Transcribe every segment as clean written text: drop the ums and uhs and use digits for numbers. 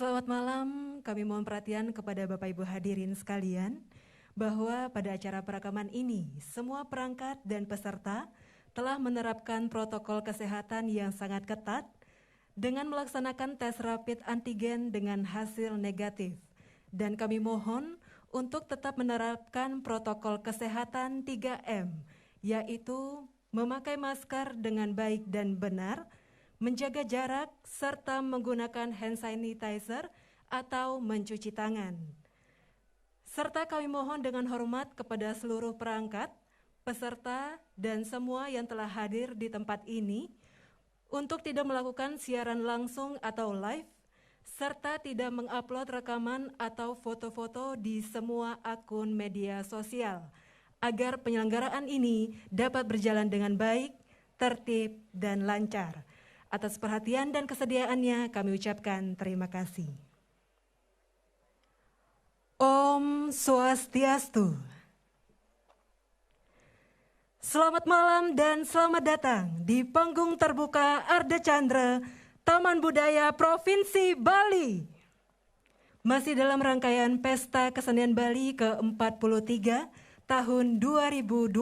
Selamat malam, kami mohon perhatian kepada Bapak Ibu hadirin sekalian bahwa pada acara perekaman ini semua perangkat dan peserta telah menerapkan protokol kesehatan yang sangat ketat dengan melaksanakan tes rapid antigen dengan hasil negatif. Dan kami mohon untuk tetap menerapkan protokol kesehatan 3M, yaitu memakai masker dengan baik dan benar, menjaga jarak, serta menggunakan hand sanitizer atau mencuci tangan. Serta kami mohon dengan hormat kepada seluruh perangkat, peserta, dan semua yang telah hadir di tempat ini untuk tidak melakukan siaran langsung atau live, serta tidak mengupload rekaman atau foto-foto di semua akun media sosial, agar penyelenggaraan ini dapat berjalan dengan baik, tertib, dan lancar. Atas perhatian dan kesediaannya kami ucapkan terima kasih. Om Swastiastu. Selamat malam dan selamat datang di panggung terbuka Arda Chandra, Taman Budaya Provinsi Bali. Masih dalam rangkaian Pesta Kesenian Bali ke-43 tahun 2021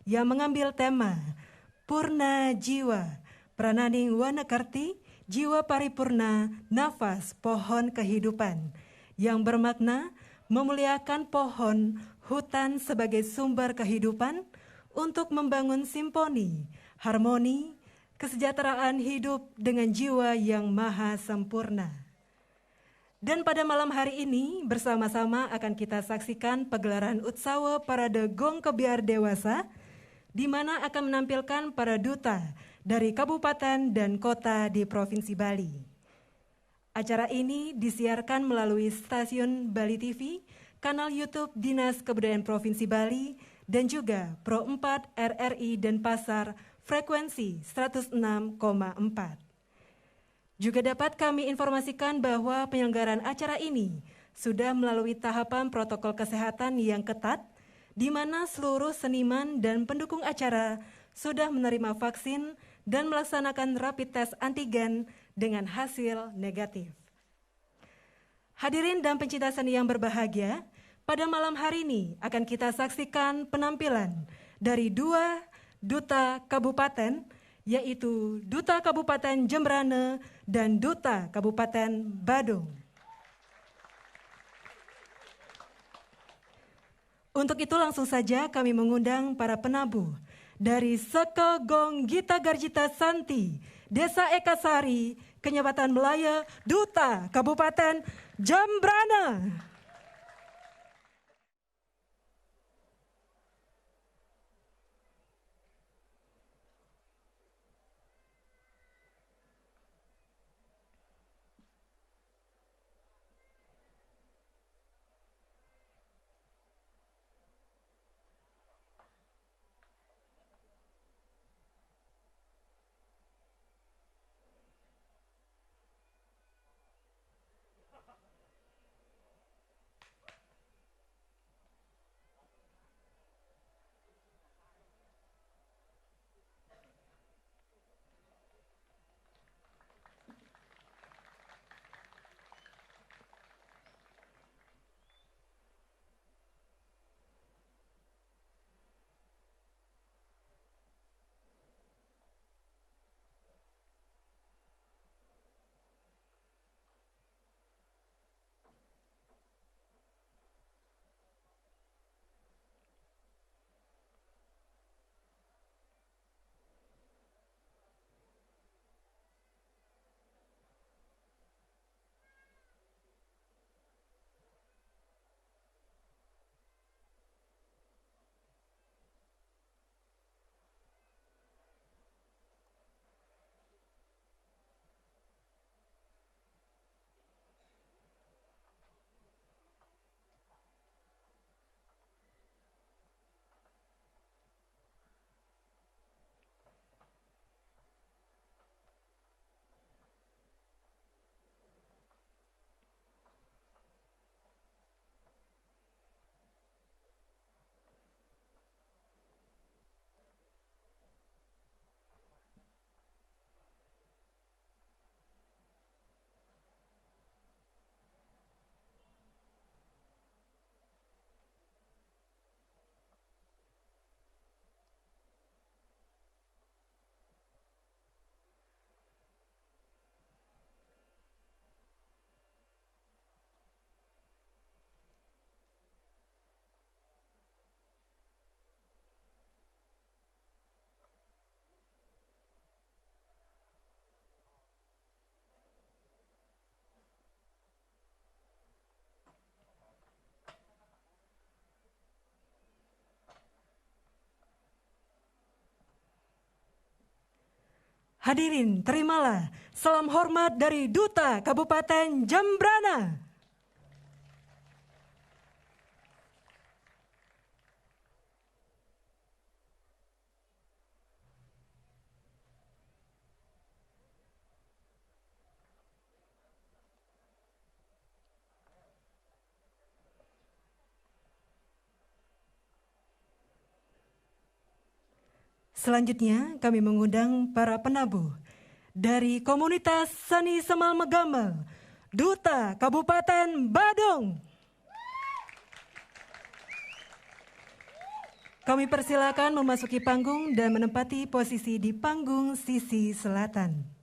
yang mengambil tema Purna Jiwa, Prananing Wanakarti, Jiwa Paripurna, Nafas Pohon Kehidupan, yang bermakna memuliakan pohon, hutan sebagai sumber kehidupan untuk membangun simponi, harmoni, kesejahteraan hidup dengan jiwa yang maha sempurna. Dan pada malam hari ini bersama-sama akan kita saksikan pegelaran Utsawa Parade Gong Kebiar Dewasa, di mana akan menampilkan para duta dari kabupaten dan kota di Provinsi Bali. Acara ini disiarkan melalui stasiun Bali TV, kanal YouTube Dinas Kebudayaan Provinsi Bali, dan juga Pro 4 RRI Denpasar frekuensi 106,4. Juga dapat kami informasikan bahwa penyelenggaraan acara ini sudah melalui tahapan protokol kesehatan yang ketat, di mana seluruh seniman dan pendukung acara sudah menerima vaksin dan melaksanakan rapid test antigen dengan hasil negatif. Hadirin dan pencinta seni yang berbahagia, pada malam hari ini akan kita saksikan penampilan dari dua duta kabupaten, yaitu Duta Kabupaten Jembrane dan Duta Kabupaten Badung. Untuk itu langsung saja kami mengundang para penabuh dari Seke Gong Gita Garjita Santi, Desa Ekasari, Kenyabatan Melaya, Duta Kabupaten Jembrane. Hadirin, terimalah salam hormat dari Duta Kabupaten Jembrana. Selanjutnya kami mengundang para penabuh dari komunitas Seni Semal Megamal, Duta Kabupaten Badung. Kami persilakan memasuki panggung dan menempati posisi di panggung sisi selatan.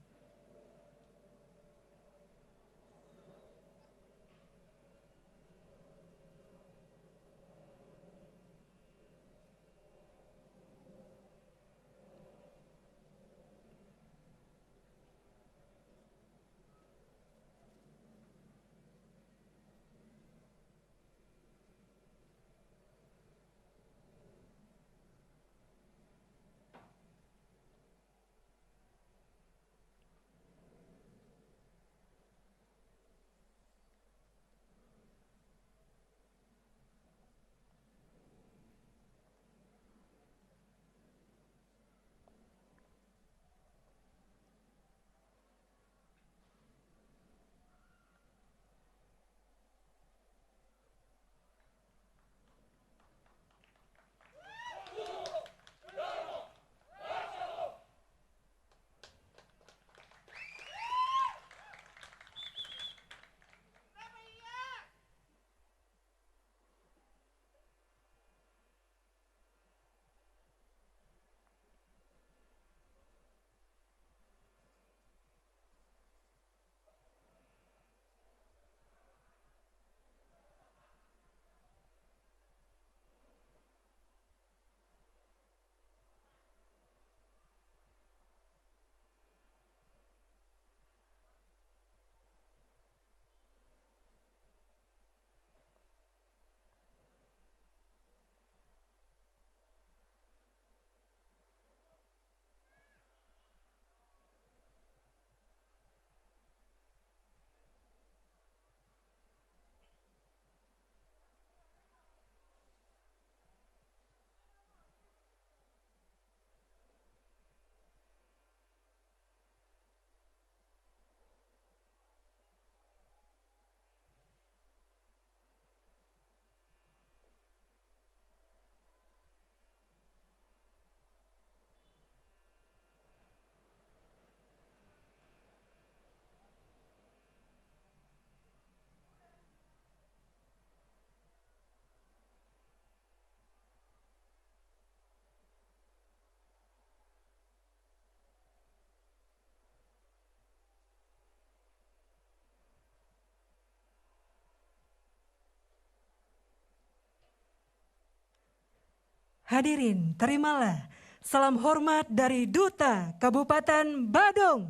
Hadirin, terimalah salam hormat dari Duta Kabupaten Badung.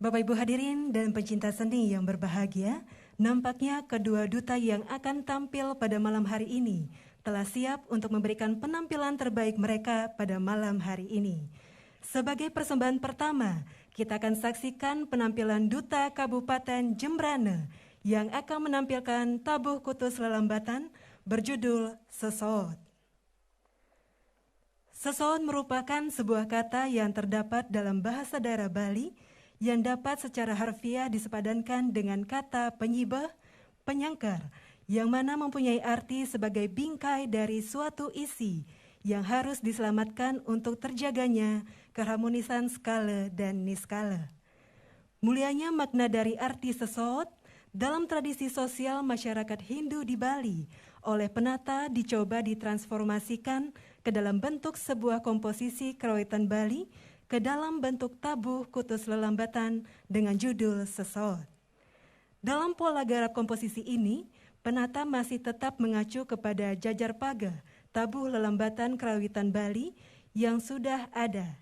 Bapak Ibu hadirin dan pencinta seni yang berbahagia, nampaknya kedua duta yang akan tampil pada malam hari ini telah siap untuk memberikan penampilan terbaik mereka pada malam hari ini. Sebagai persembahan pertama, kita akan saksikan penampilan Duta Kabupaten Jembrana yang akan menampilkan tabuh kutus lelambatan berjudul Sesot. Sesot merupakan sebuah kata yang terdapat dalam bahasa daerah Bali yang dapat secara harfiah disepadankan dengan kata penyibah, penyangkar, yang mana mempunyai arti sebagai bingkai dari suatu isi yang harus diselamatkan untuk terjaganya keharmonisan skala dan niskala. Mulianya makna dari arti sesot dalam tradisi sosial masyarakat Hindu di Bali oleh penata dicoba ditransformasikan ke dalam bentuk sebuah komposisi kerawitan Bali ke dalam bentuk tabuh kutus lelambatan dengan judul Sesot. Dalam pola garap komposisi ini, penata masih tetap mengacu kepada jajar paga tabuh lelambatan kerawitan Bali yang sudah ada.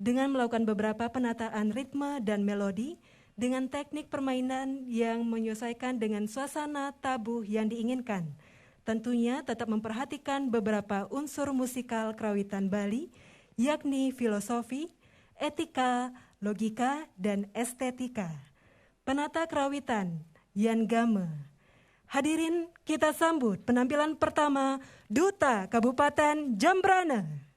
dengan melakukan beberapa penataan ritme dan melodi dengan teknik permainan yang menyesuaikan dengan suasana tabuh yang diinginkan. Tentunya tetap memperhatikan beberapa unsur musikal kerawitan Bali, yakni filosofi, etika, logika, dan estetika. Penata kerawitan, Yan Game. Hadirin, kita sambut penampilan pertama Duta Kabupaten Jembrana.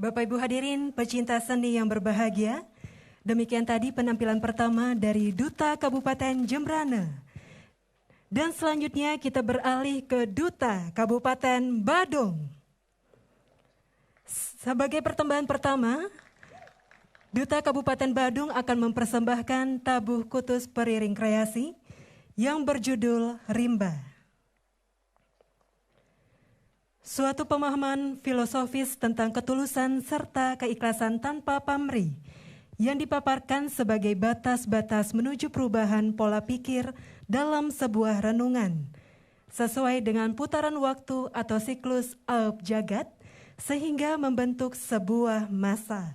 Bapak Ibu hadirin pecinta seni yang berbahagia, demikian tadi penampilan pertama dari Duta Kabupaten Jembrana. Dan selanjutnya kita beralih ke Duta Kabupaten Badung. Sebagai persembahan pertama, Duta Kabupaten Badung akan mempersembahkan tabuh kutus periring kreasi yang berjudul Rimba. Suatu pemahaman filosofis tentang ketulusan serta keikhlasan tanpa pamrih yang dipaparkan sebagai batas-batas menuju perubahan pola pikir dalam sebuah renungan, sesuai dengan putaran waktu atau siklus aub jagat, sehingga membentuk sebuah masa.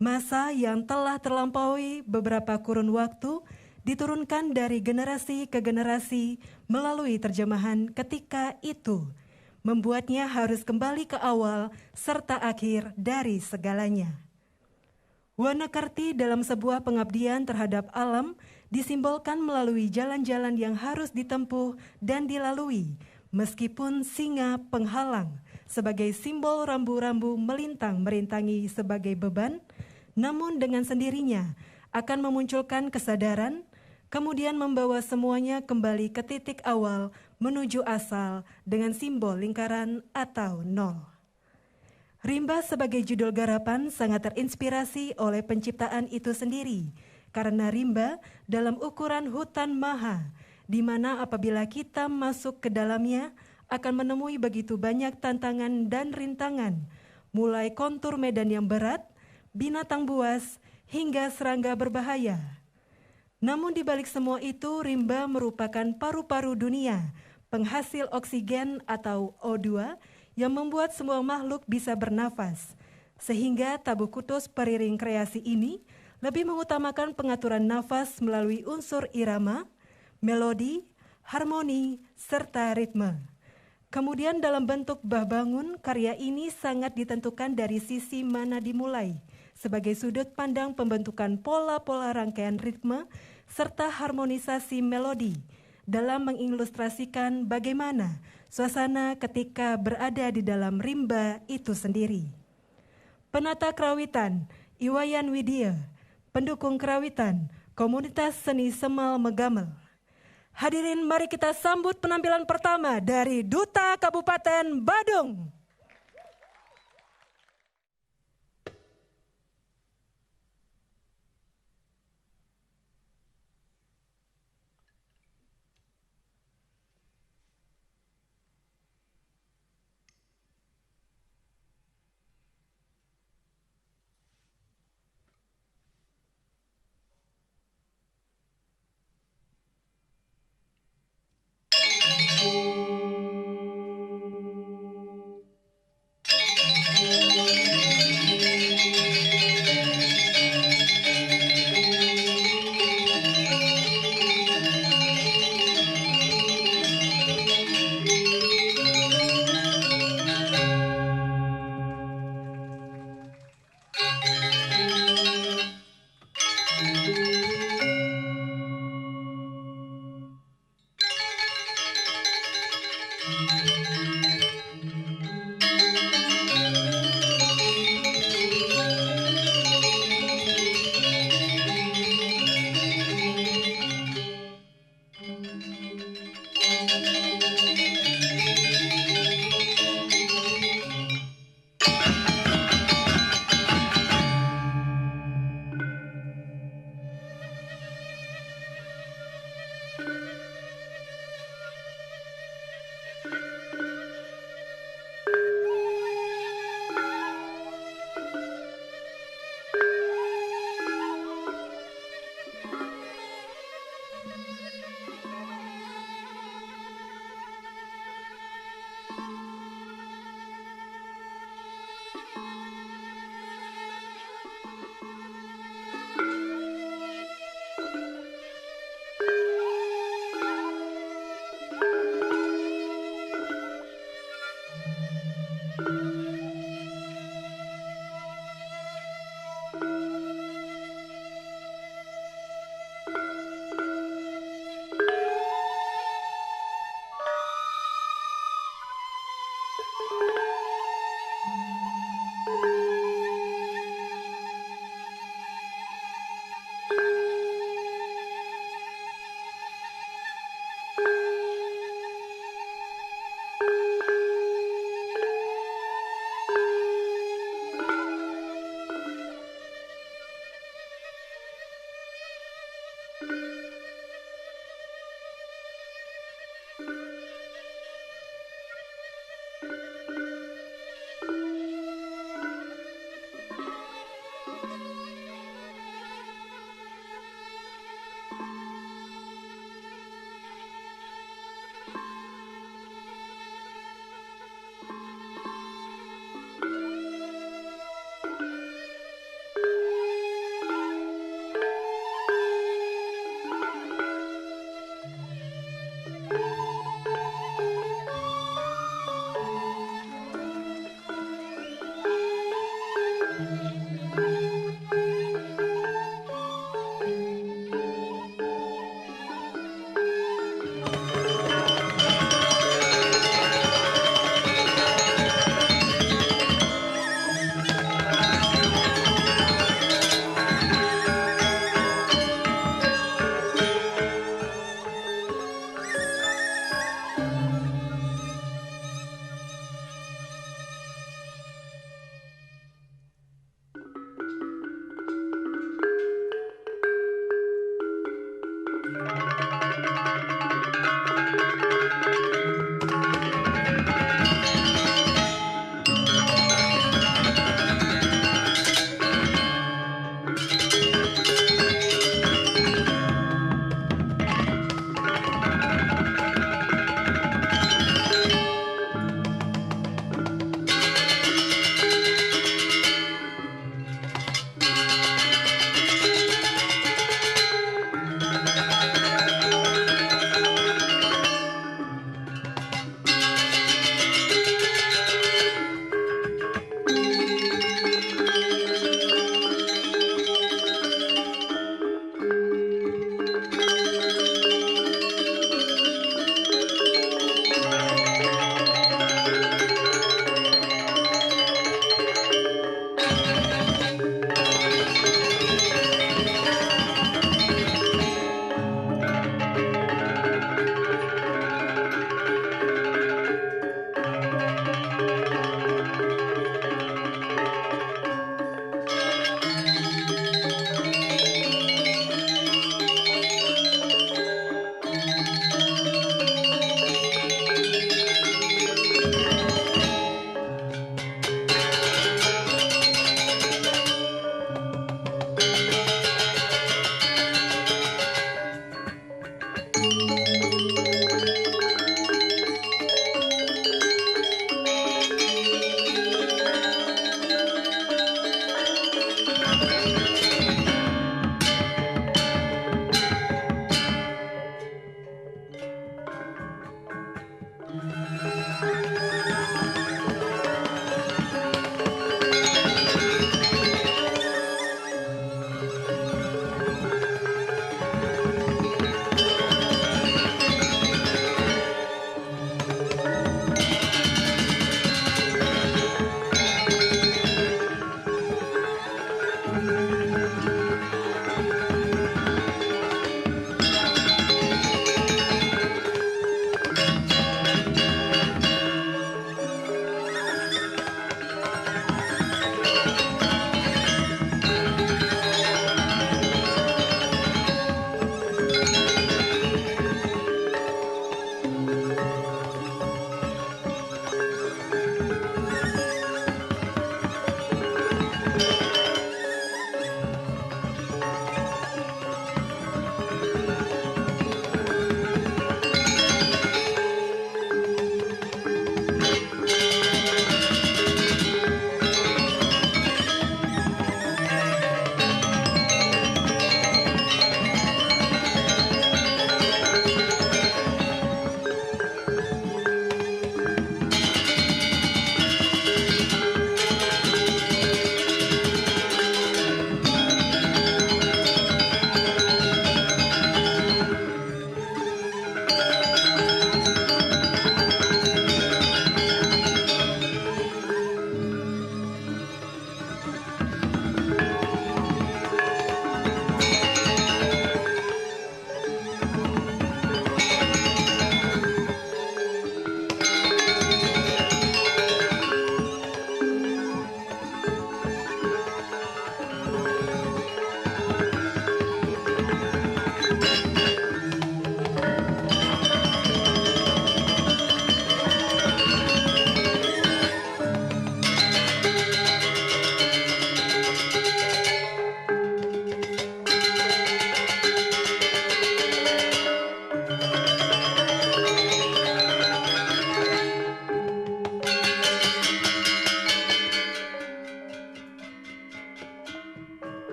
Masa yang telah terlampaui beberapa kurun waktu, diturunkan dari generasi ke generasi melalui terjemahan ketika itu, membuatnya harus kembali ke awal serta akhir dari segalanya. Wanakarti dalam sebuah pengabdian terhadap alam disimbolkan melalui jalan-jalan yang harus ditempuh dan dilalui, meskipun singa penghalang sebagai simbol rambu-rambu melintang merintangi sebagai beban, namun dengan sendirinya akan memunculkan kesadaran, kemudian membawa semuanya kembali ke titik awal menuju asal dengan simbol lingkaran atau nol. Rimba sebagai judul garapan sangat terinspirasi oleh penciptaan itu sendiri, karena rimba dalam ukuran hutan maha, di mana apabila kita masuk ke dalamnya akan menemui begitu banyak tantangan dan rintangan, mulai kontur medan yang berat, binatang buas, hingga serangga berbahaya. Namun di balik semua itu, rimba merupakan paru-paru dunia, penghasil oksigen atau O2 yang membuat semua makhluk bisa bernafas. Sehingga tabuh kutus periring kreasi ini lebih mengutamakan pengaturan nafas melalui unsur irama, melodi, harmoni, serta ritme. Kemudian dalam bentuk bah bangun, karya ini sangat ditentukan dari sisi mana dimulai, sebagai sudut pandang pembentukan pola-pola rangkaian ritme serta harmonisasi melodi dalam mengilustrasikan bagaimana suasana ketika berada di dalam rimba itu sendiri. Penata kerawitan Iwayan Widya, pendukung kerawitan Komunitas Seni Semal Megamel. Hadirin, mari kita sambut penampilan pertama dari Duta Kabupaten Badung.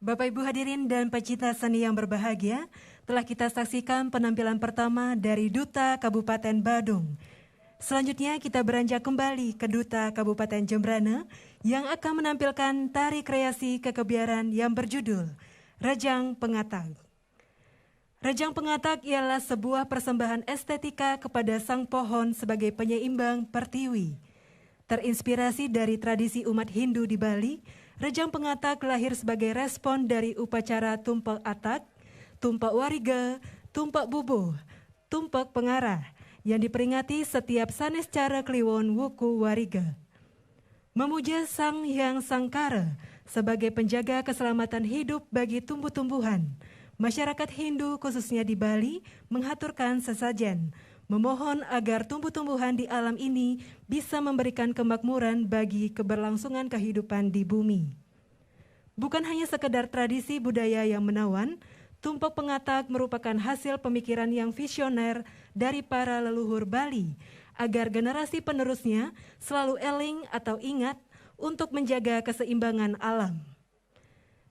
Bapak Ibu hadirin dan pecinta seni yang berbahagia, telah kita saksikan penampilan pertama dari Duta Kabupaten Badung. Selanjutnya kita beranjak kembali ke Duta Kabupaten Jembrana yang akan menampilkan tari kreasi kekebiaran yang berjudul Rejang Pengatak. Rejang Pengatak ialah sebuah persembahan estetika kepada sang pohon sebagai penyeimbang pertiwi. Terinspirasi dari tradisi umat Hindu di Bali, Rejang Pengatak lahir sebagai respon dari upacara Tumpak Atak, Tumpak Wariga, Tumpak Bubuh, Tumpak Pengarah yang diperingati setiap Sanescara Kliwon Wuku Wariga. Memuja Sang Hyang Sangkara sebagai penjaga keselamatan hidup bagi tumbuh-tumbuhan, masyarakat Hindu khususnya di Bali menghaturkan sesajen, memohon agar tumbuh-tumbuhan di alam ini bisa memberikan kemakmuran bagi keberlangsungan kehidupan di bumi. Bukan hanya sekedar tradisi budaya yang menawan, Tumpak Pengatak merupakan hasil pemikiran yang visioner dari para leluhur Bali, agar generasi penerusnya selalu eling atau ingat untuk menjaga keseimbangan alam.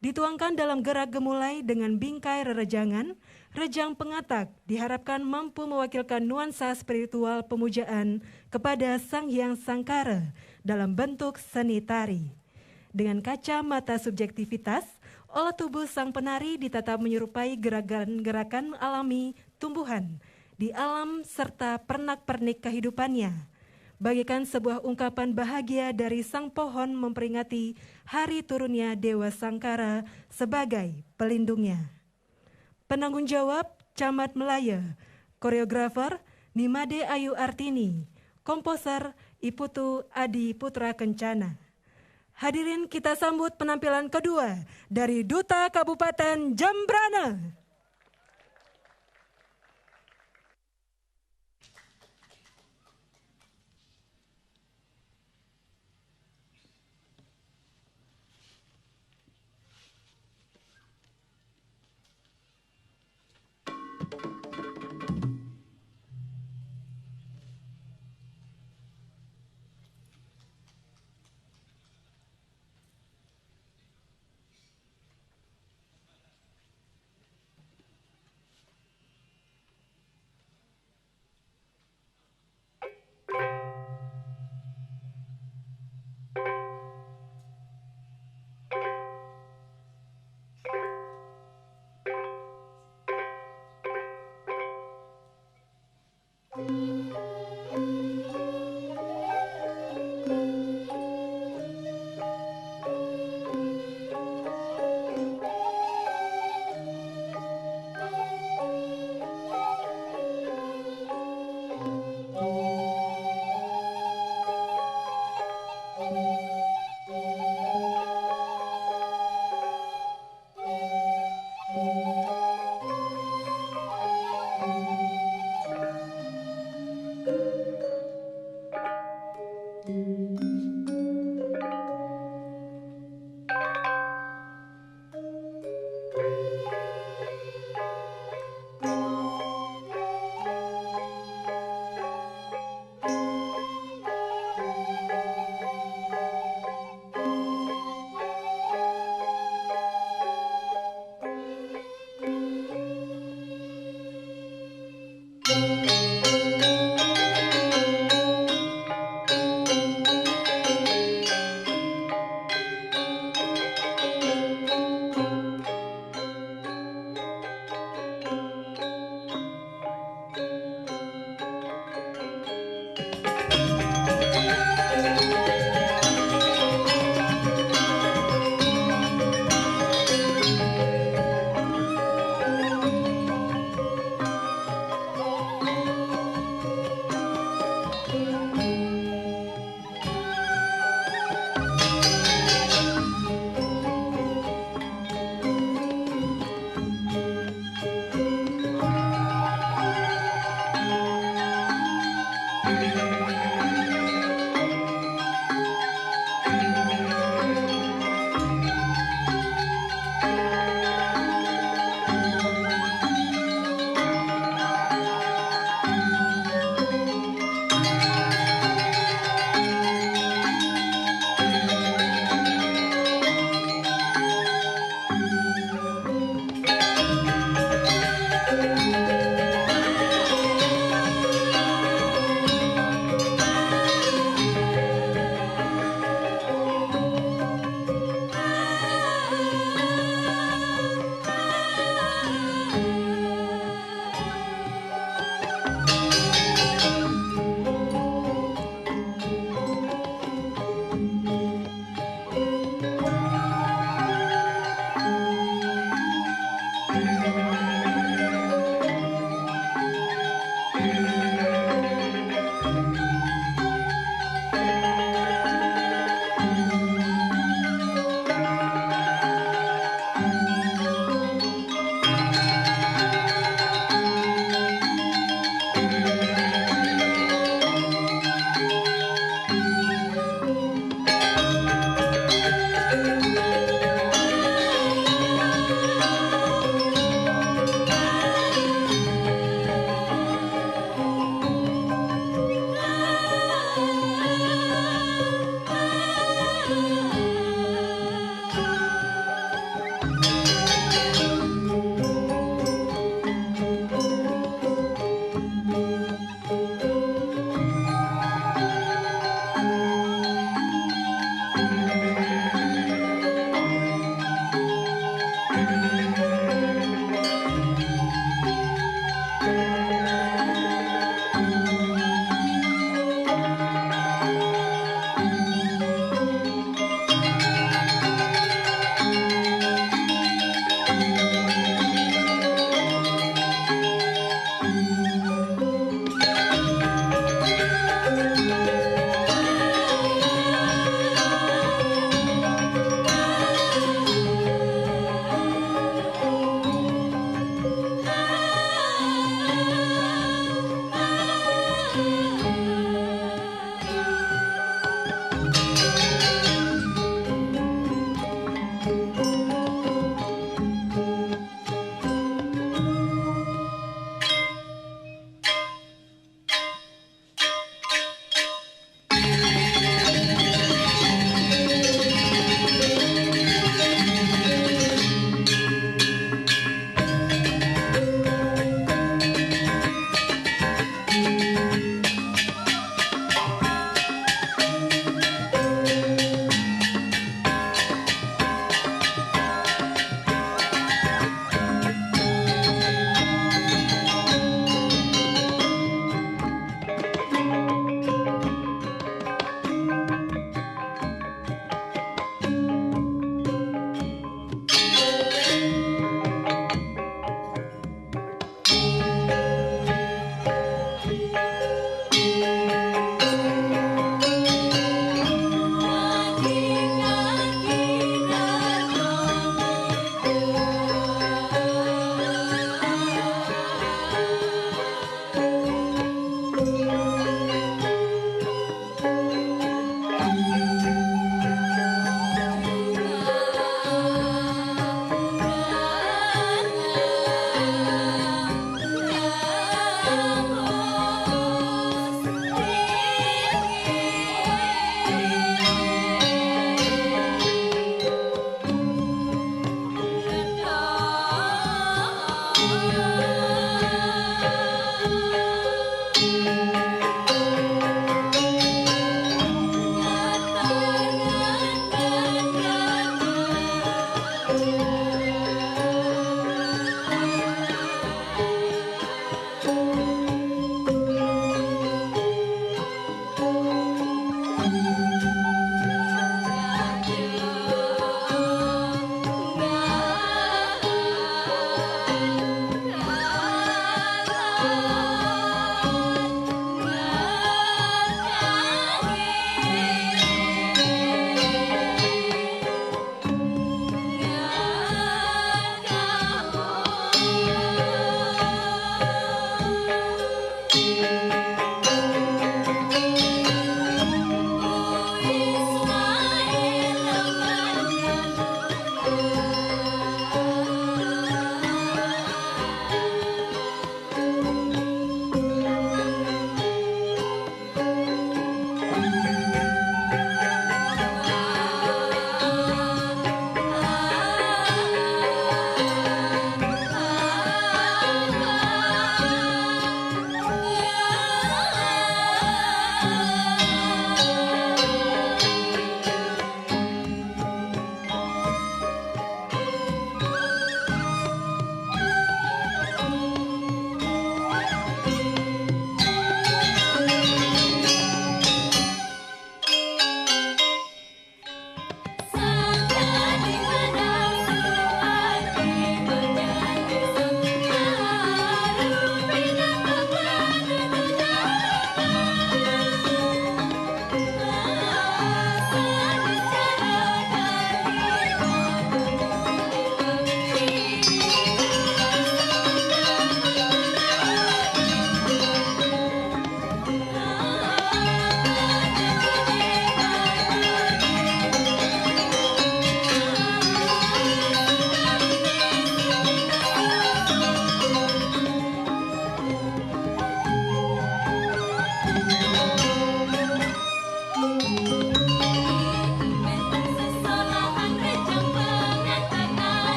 Dituangkan dalam gerak gemulai dengan bingkai rerejangan, Rejang Pengatak diharapkan mampu mewakilkan nuansa spiritual pemujaan kepada Sang Hyang Sangkara dalam bentuk seni tari. Dengan kacamata subjektivitas, olah tubuh sang penari ditatap menyerupai gerakan-gerakan alami tumbuhan di alam serta pernak-pernik kehidupannya. Bagaikan sebuah ungkapan bahagia dari sang pohon memperingati hari turunnya Dewa Sangkara sebagai pelindungnya. Penanggung jawab Camat Melaya, koreografer Nimade Ayu Artini, komposer Iputu Adi Putra Kencana. Hadirin, kita sambut penampilan kedua dari Duta Kabupaten Jembrana.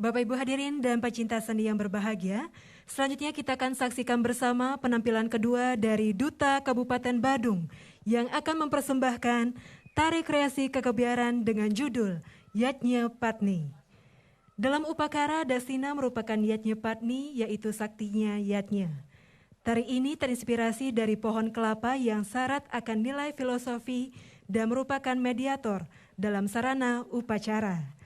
Bapak Ibu hadirin dan pecinta seni yang berbahagia, selanjutnya kita akan saksikan bersama penampilan kedua dari Duta Kabupaten Badung yang akan mempersembahkan tari kreasi kekebiaran dengan judul Yatnya Patni. Dalam upacara, Dasina merupakan Yatnya Patni, yaitu saktinya Yatnya. Tari ini terinspirasi dari pohon kelapa yang syarat akan nilai filosofi dan merupakan mediator dalam sarana upacara.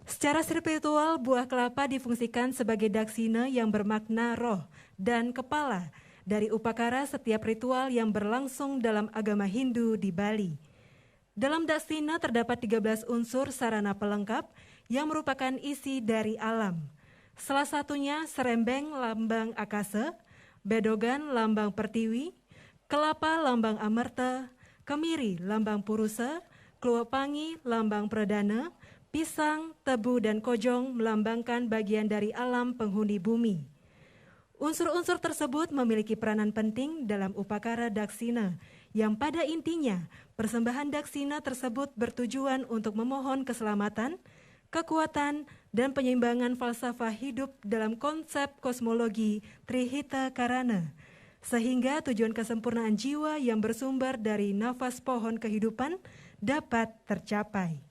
Secara spiritual, buah kelapa difungsikan sebagai daksina yang bermakna roh dan kepala dari upacara setiap ritual yang berlangsung dalam agama Hindu di Bali. Dalam daksina terdapat 13 unsur sarana pelengkap yang merupakan isi dari alam. Salah satunya serembeng lambang akasa, bedogan lambang pertiwi, kelapa lambang amerta, kemiri lambang purusa, kluwapangi lambang pradana, pisang, tebu, dan kojong melambangkan bagian dari alam penghuni bumi. Unsur-unsur tersebut memiliki peranan penting dalam upacara daksina, yang pada intinya persembahan daksina tersebut bertujuan untuk memohon keselamatan, kekuatan, dan penyeimbangan falsafah hidup dalam konsep kosmologi Trihita Karana, sehingga tujuan kesempurnaan jiwa yang bersumber dari nafas pohon kehidupan dapat tercapai.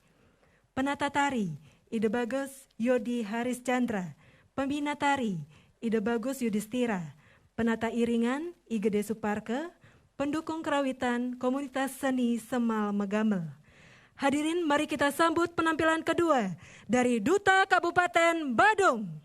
Penata tari, Ide Bagus Yodi Haris Chandra. Pembina tari, Ide Bagus Yudhistira. Penata iringan, I Gede Suparke. Pendukung kerawitan, Komunitas Seni Semal Megamel. Hadirin, mari kita sambut penampilan kedua dari Duta Kabupaten Badung.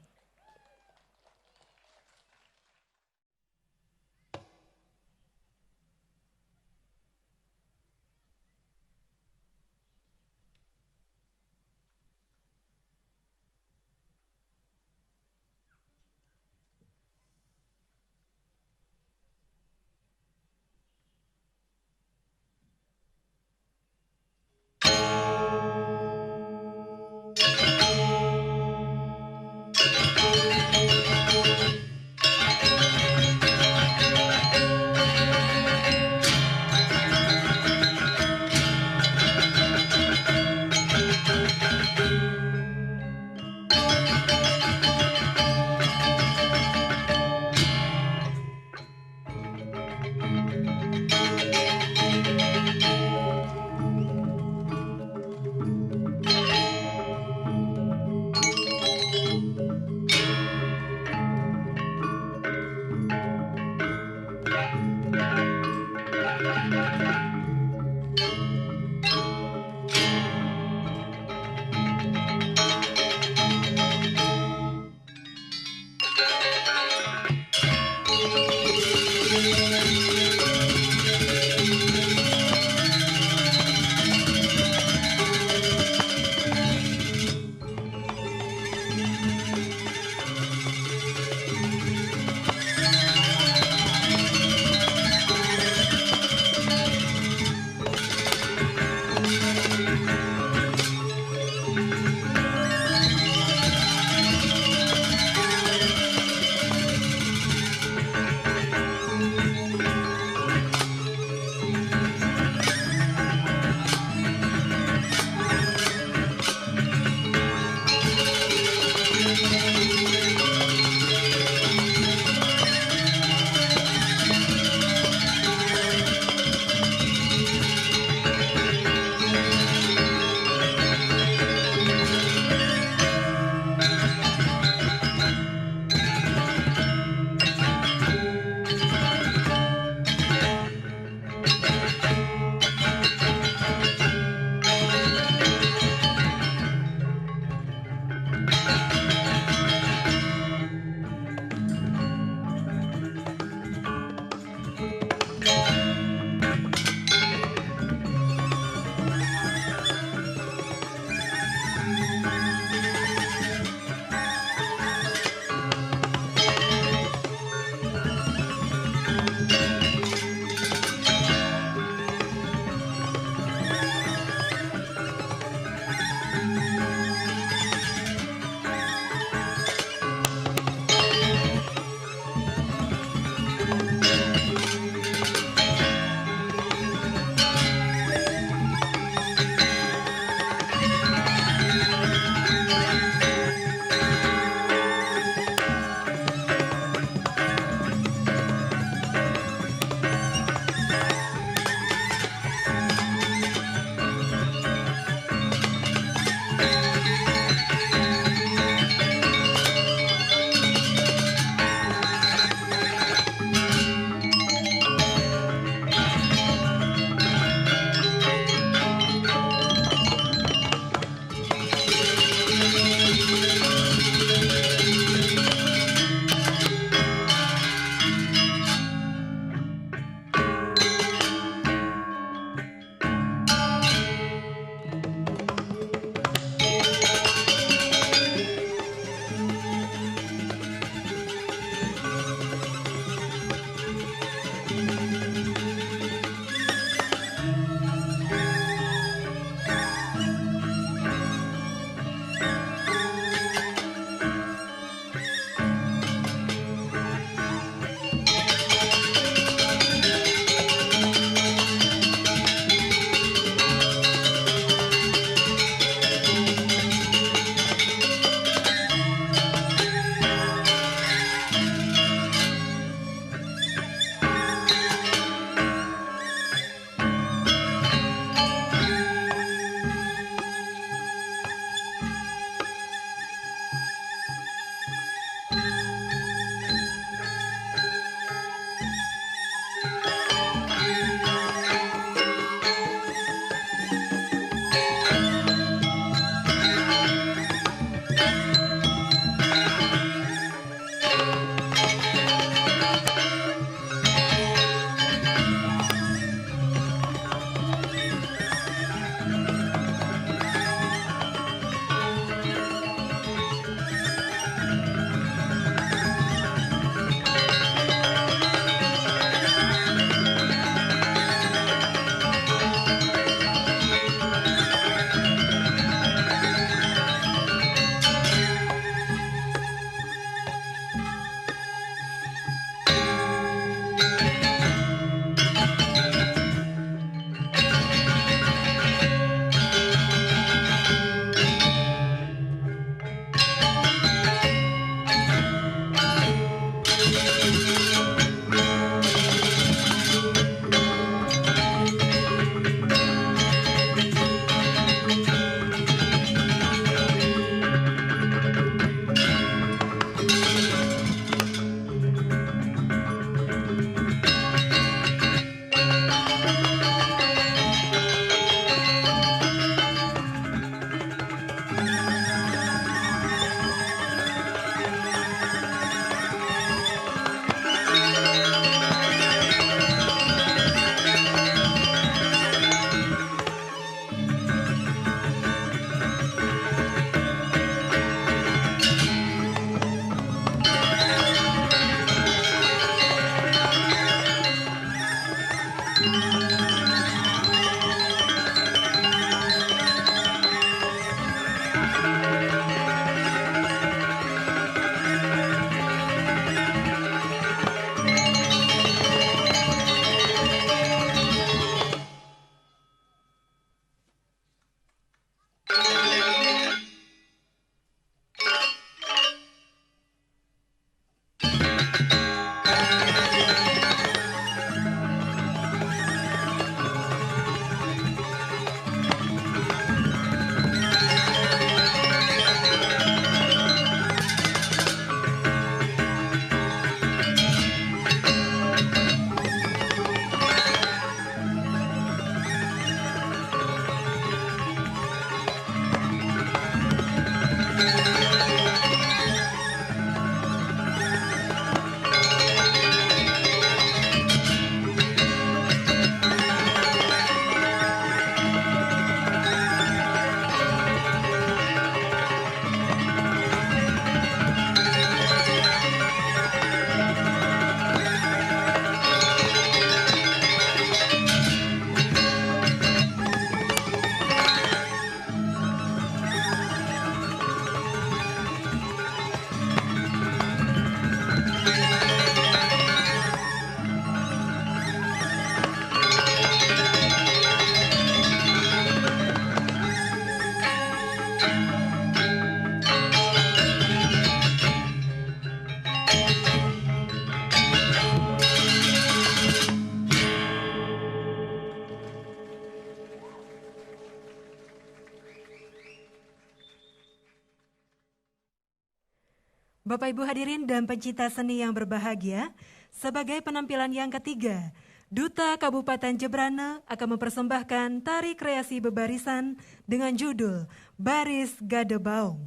Bapak Ibu hadirin dan pencinta seni yang berbahagia, sebagai penampilan yang ketiga, Duta Kabupaten Jembrana akan mempersembahkan tari kreasi bebarisan dengan judul Baris Gadebaung.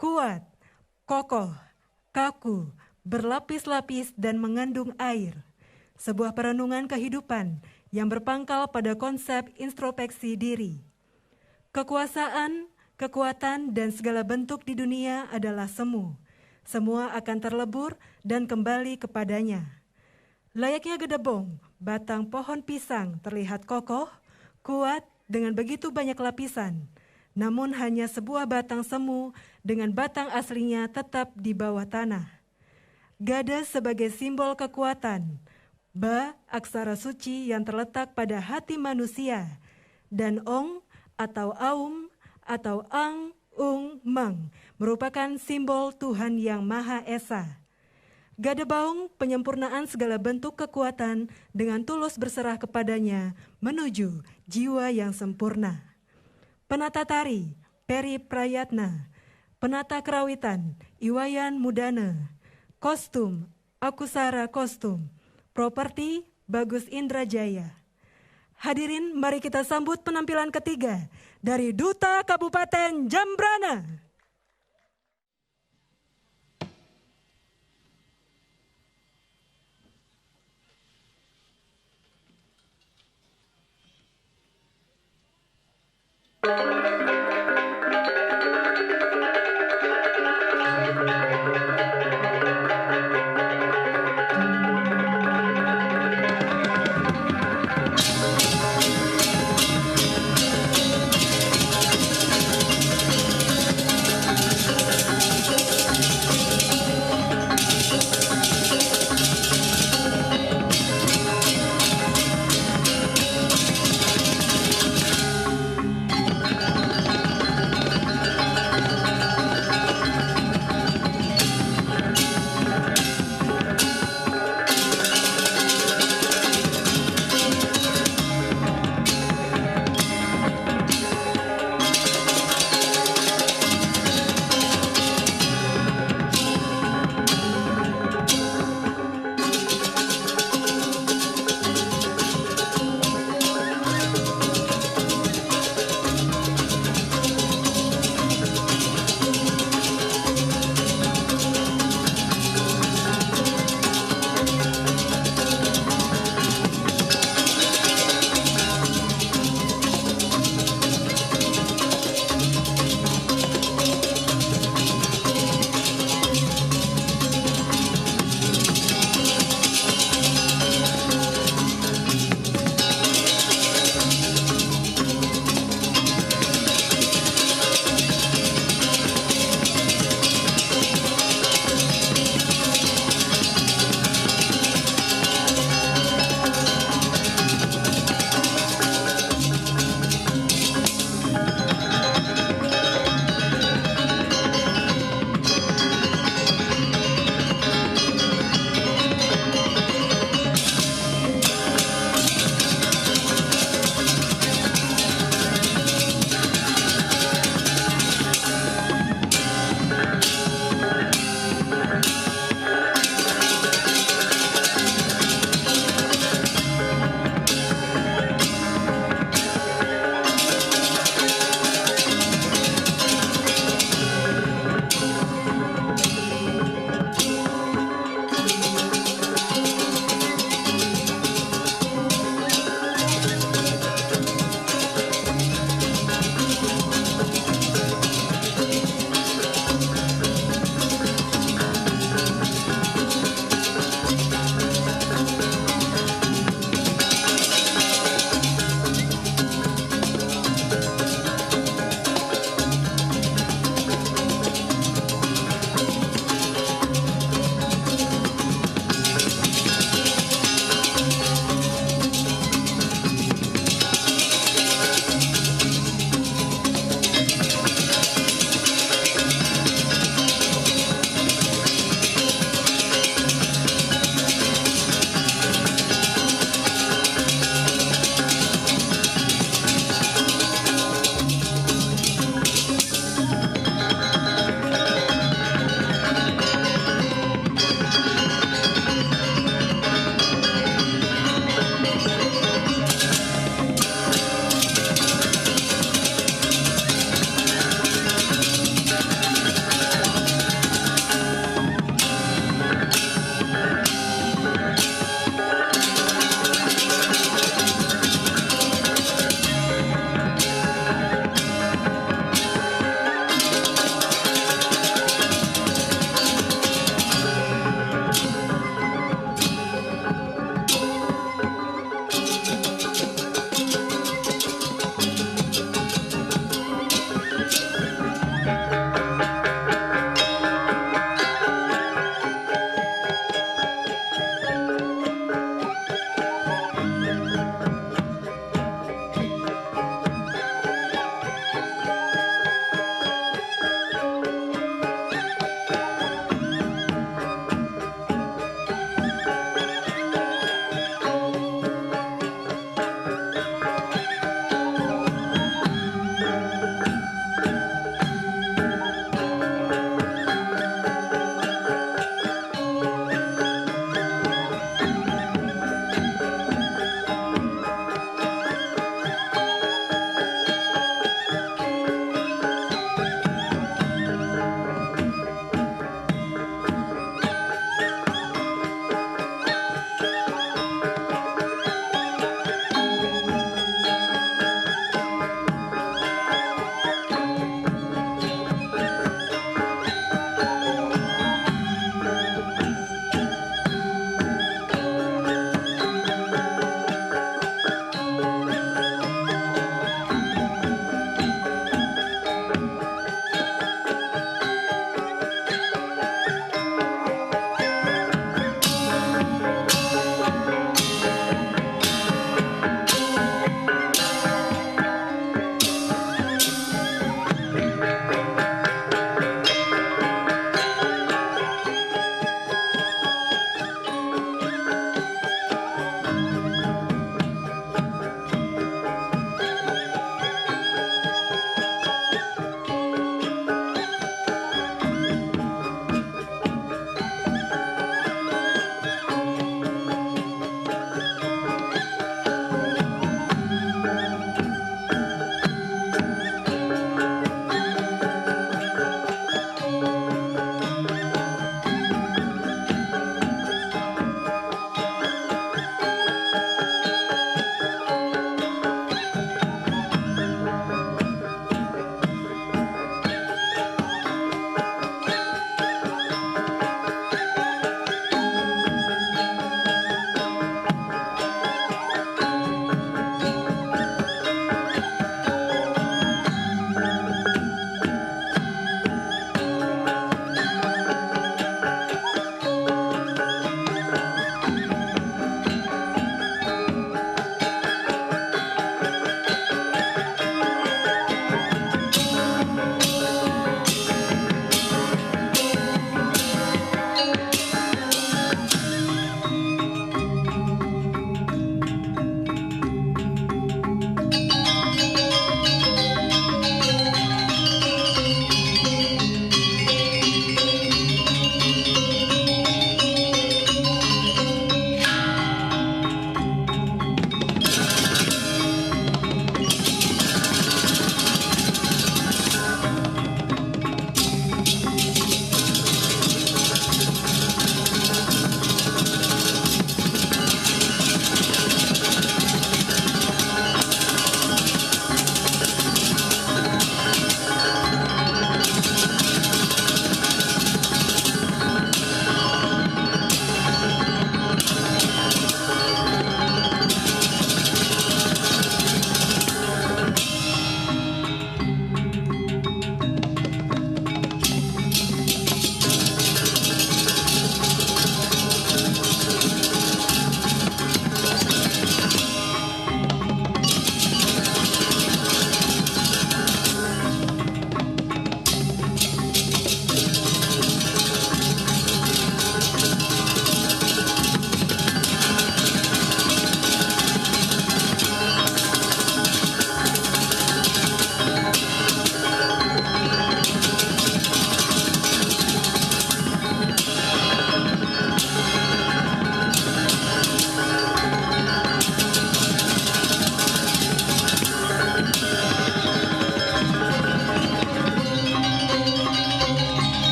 Kuat, kokoh, kaku, berlapis-lapis dan mengandung air. Sebuah perenungan kehidupan yang berpangkal pada konsep introspeksi diri. Kekuasaan, kekuatan, dan segala bentuk di dunia adalah semu. Semua akan terlebur dan kembali kepadanya. Layaknya gedebong, batang pohon pisang terlihat kokoh, kuat dengan begitu banyak lapisan. Namun hanya sebuah batang semu dengan batang aslinya tetap di bawah tanah. Gada sebagai simbol kekuatan. Ba, aksara suci yang terletak pada hati manusia. Dan ong atau aum atau ang, ung, mang merupakan simbol Tuhan yang Maha Esa. Gadebaung penyempurnaan segala bentuk kekuatan dengan tulus berserah kepadanya menuju jiwa yang sempurna. Penata tari, Peri Prayatna. Penata kerawitan, Iwayan Mudana. Kostum, Akusara Kostum. Properti, Bagus Indrajaya. Hadirin, mari kita sambut penampilan ketiga dari Duta Kabupaten Jembrana.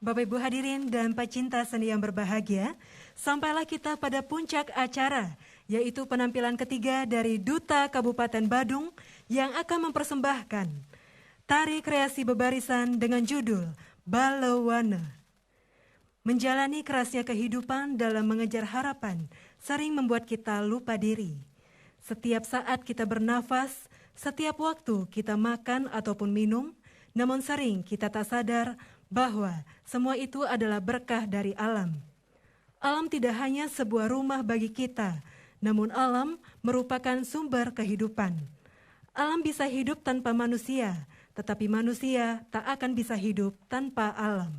Bapak Ibu hadirin dan pecinta seni yang berbahagia, sampailah kita pada puncak acara, yaitu penampilan ketiga dari Duta Kabupaten Badung yang akan mempersembahkan tari kreasi bebarisan dengan judul Balewana. Menjalani kerasnya kehidupan dalam mengejar harapan sering membuat kita lupa diri. Setiap saat kita bernafas, setiap waktu kita makan ataupun minum, namun sering kita tak sadar bahwa semua itu adalah berkah dari alam. Alam tidak hanya sebuah rumah bagi kita, namun alam merupakan sumber kehidupan. Alam bisa hidup tanpa manusia, tetapi manusia tak akan bisa hidup tanpa alam.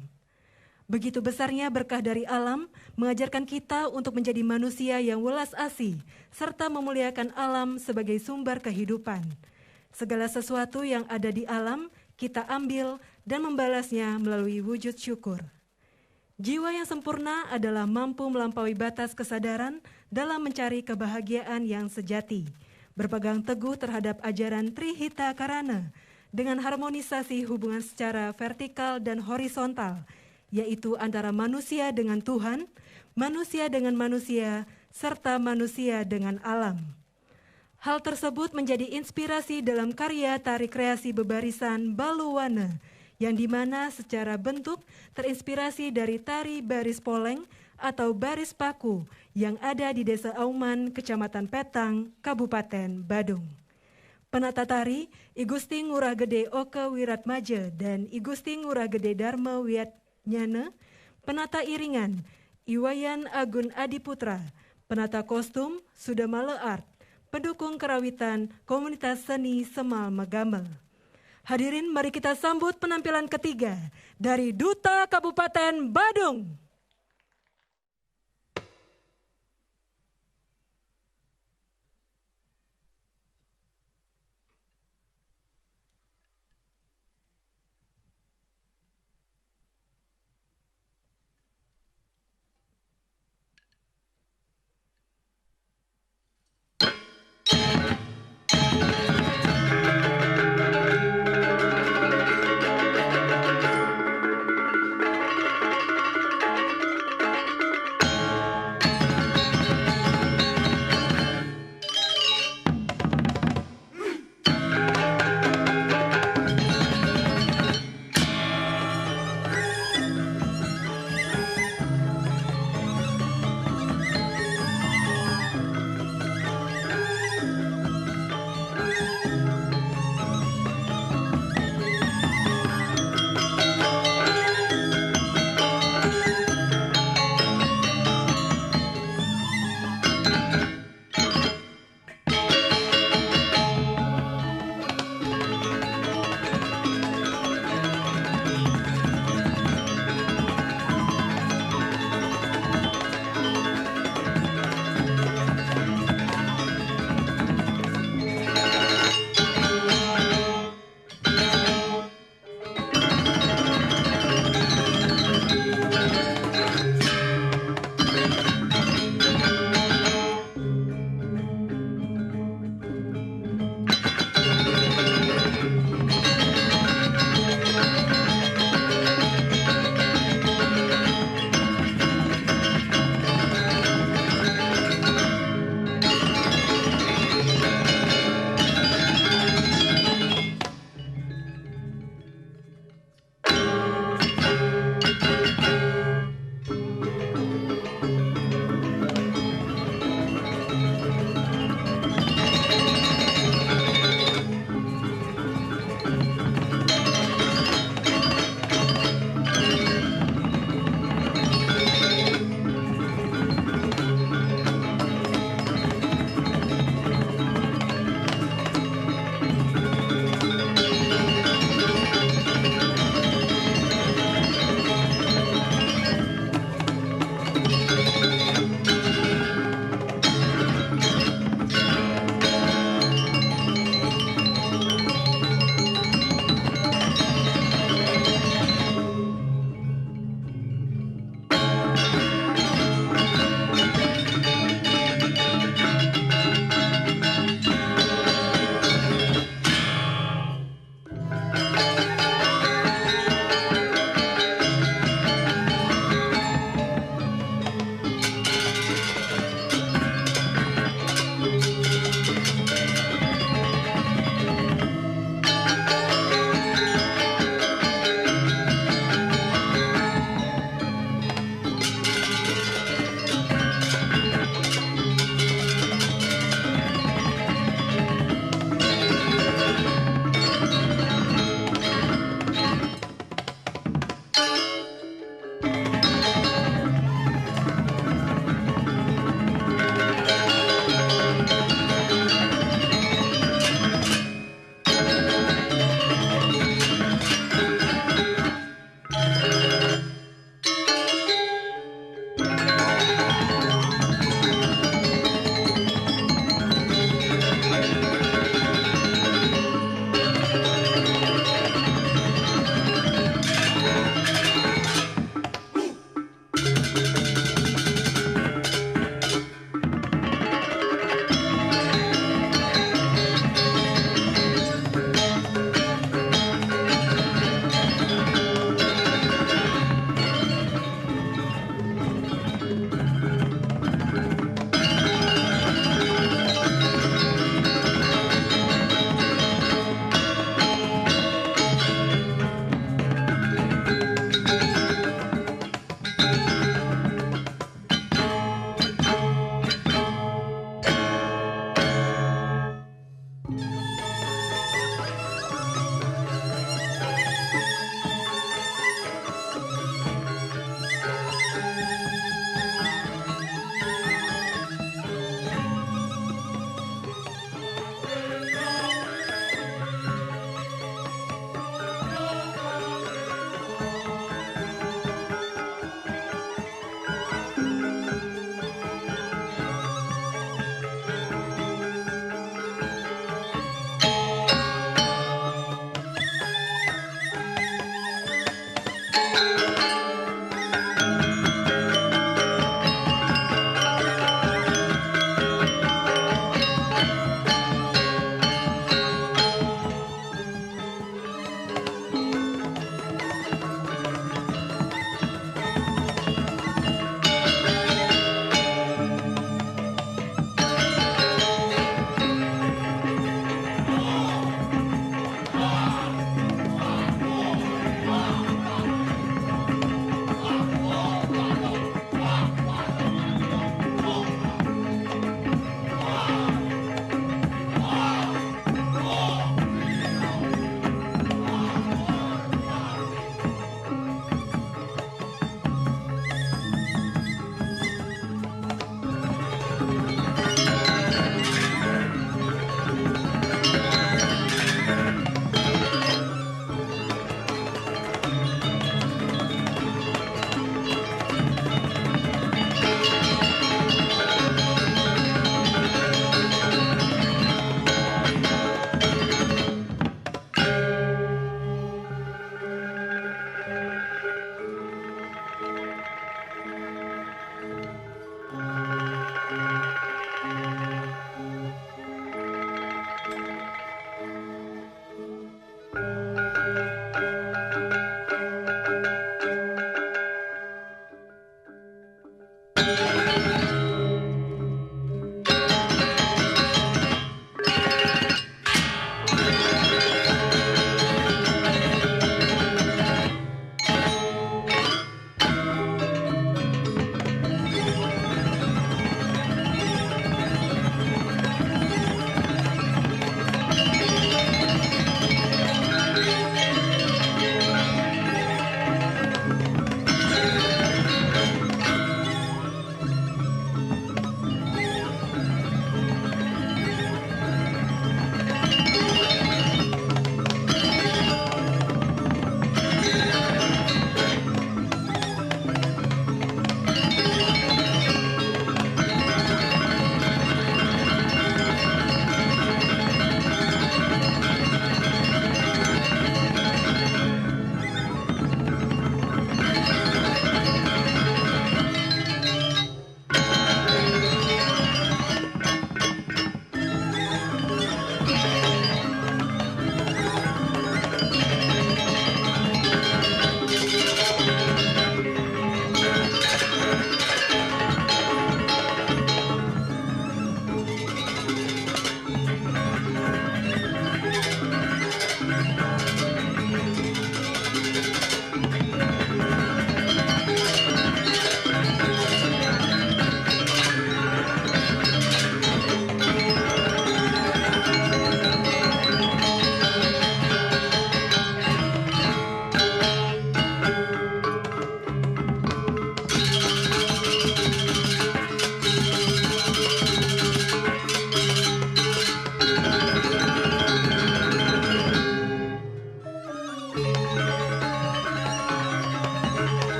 Begitu besarnya berkah dari alam, mengajarkan kita untuk menjadi manusia yang welas asih, serta memuliakan alam sebagai sumber kehidupan. Segala sesuatu yang ada di alam, kita ambil dan membalasnya melalui wujud syukur. Jiwa yang sempurna adalah mampu melampaui batas kesadaran dalam mencari kebahagiaan yang sejati, berpegang teguh terhadap ajaran Trihita Karana dengan harmonisasi hubungan secara vertikal dan horizontal, yaitu antara manusia dengan Tuhan, manusia dengan manusia, serta manusia dengan alam. Hal tersebut menjadi inspirasi dalam karya tari kreasi bebarisan Balewana, yang dimana secara bentuk terinspirasi dari tari baris poleng atau baris paku yang ada di Desa Auman, Kecamatan Petang, Kabupaten Badung. Penata tari I Gusti Ngurah Gede Oke Wiratmaja dan I Gusti Ngurah Gede Dharma Wiatnyana. Penata iringan Iwayan Agun Adiputra. Penata kostum Sudamala Art. Pendukung kerawitan Komunitas Seni Semal Megamel. Hadirin, mari kita sambut penampilan ketiga dari Duta Kabupaten Badung.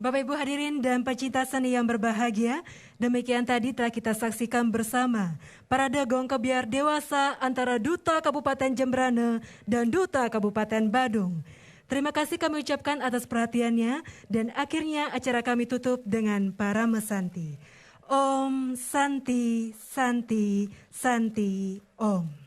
Bapak Ibu hadirin dan pecinta seni yang berbahagia, demikian tadi telah kita saksikan bersama Parade Gong Kebiar Dewasa antara Duta Kabupaten Jemberana dan Duta Kabupaten Badung. Terima kasih kami ucapkan atas perhatiannya dan akhirnya acara kami tutup dengan para mesanti. Om Santi Santi Santi Om.